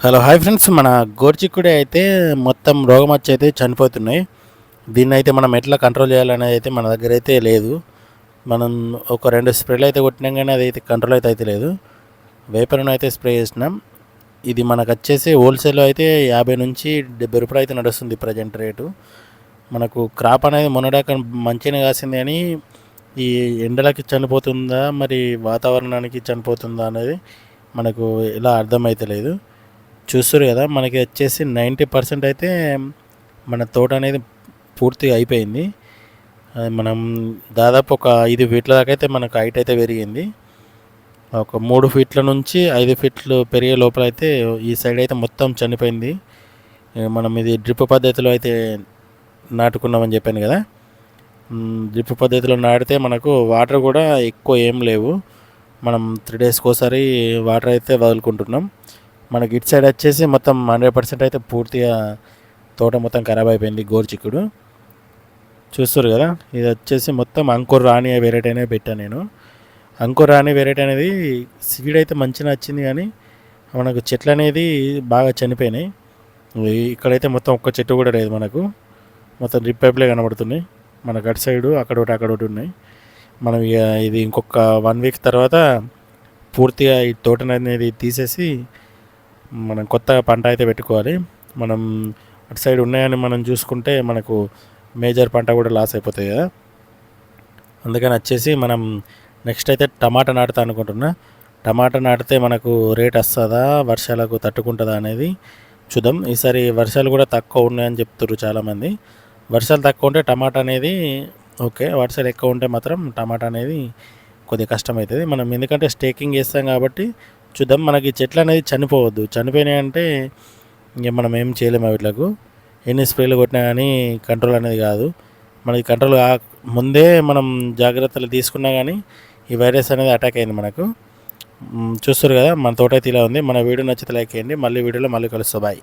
Hello hi friends, మన గోర్చిక్కుడి అయితే మొత్తం రోగం వచ్చి అయితే చనిపోతున్నాయి. దీన్ని అయితే మనం ఎట్లా కంట్రోల్ చేయాలనేది అయితే మన దగ్గర అయితే లేదు. మనం ఒక 2 స్ప్రేలు అయితే కొట్టినాం, కానీ అది అయితే కంట్రోల్ అయితే లేదు. వేపర్ను అయితే స్ప్రే చేసినాం. ఇది మనకు వచ్చేసి హోల్సేల్లో అయితే 50 నుంచి 70 రూపాయలు అయితే నడుస్తుంది ప్రజెంట్ రేటు. మనకు క్రాప్ అనేది మొన్నడాక మంచిగానే కాసింది, కానీ ఈ ఎండలకి చనిపోతుందా మరి వాతావరణానికి చనిపోతుందా అనేది మనకు ఎలా అర్థమైతే లేదు. చూస్తారు కదా, మనకి వచ్చేసి 90% అయితే మన తోట అనేది పూర్తిగా అయిపోయింది. మనం దాదాపు ఒక 5 ఫీట్ల దాకా అయితే మనకు హైట్ అయితే పెరిగింది. ఒక 3 ఫీట్ల నుంచి 5 ఫీట్లు పెరిగే లోపల అయితే ఈ సైడ్ అయితే మొత్తం చనిపోయింది. మనం ఇది డ్రిప్ పద్ధతిలో అయితే నాటుకున్నామని చెప్పాను కదా. డ్రిప్ పద్ధతిలో నాటితే మనకు వాటర్ కూడా ఎక్కువ ఏం లేవు. మనం 3 డేస్కి ఒకసారి వాటర్ అయితే వదులుకుంటున్నాం. మనకి ఇటు సైడ్ వచ్చేసి మొత్తం 100% అయితే పూర్తిగా తోట మొత్తం ఖరాబ్ అయిపోయింది. గోరుచిక్కుడు చూస్తారు కదా, ఇది వచ్చేసి మొత్తం అంకుర్ రాణి వెరైటీ అనేది పెట్టాను నేను. అంకుర్ రాణి వెరైటీ అనేది సీడ్ అయితే మంచిగా వచ్చింది, కానీ మనకు చెట్లు అనేది బాగా చనిపోయినాయి. ఇక్కడైతే మొత్తం ఒక్క చెట్టు కూడా లేదు, మనకు మొత్తం డ్రిప్ పైప్లే కనబడుతున్నాయి. మనకు అటు సైడు అక్కడ ఒకటి ఉన్నాయి. మనం ఇక ఇది ఇంకొక 1 వీక్ తర్వాత పూర్తిగా ఈ తోట అనేది తీసేసి మనం కొత్తగా పంట అయితే పెట్టుకోవాలి. మనం అటు సైడ్ ఉన్నాయని మనం చూసుకుంటే మనకు మేజర్ పంట కూడా లాస్ అయిపోతాయి కదా. అందుకని వచ్చేసి మనం నెక్స్ట్ అయితే టమాటా నాటుతా అనుకుంటున్నా. టమాటా నాటితే మనకు రేట్ వస్తుందా, వర్షాలకు తట్టుకుంటుందా అనేది చూద్దాం. ఈసారి వర్షాలు కూడా తక్కువ ఉన్నాయని చెప్తున్నారు చాలామంది. వర్షాలు తక్కువ ఉంటే టమాటా అనేది ఓకే, వర్షాలు ఎక్కువ ఉంటే మాత్రం టమాటా అనేది కొద్దిగా కష్టమవుతుంది. మనం ఎందుకంటే స్టేకింగ్ చేస్తాం కాబట్టి చూద్దాం. మనకి చెట్లు అనేది చనిపోవద్దు. చనిపోయినాయంటే ఇంక మనం ఏం చేయలేము. వీటిలకు ఎన్ని స్ప్రేలు కొట్టినా కానీ కంట్రోల్ అనేది కాదు. మనకి కంట్రోల్ ముందే మనం జాగ్రత్తలు తీసుకున్నా కానీ ఈ వైరస్ అనేది అటాక్ అయింది మనకు. చూస్తారు కదా, మన తోట అయితే ఇలా ఉంది. మన వీడియో నచ్చితే లైక్ చేయండి. మళ్ళీ వీడియోలో మళ్ళీ కలుస్తా. బాయ్.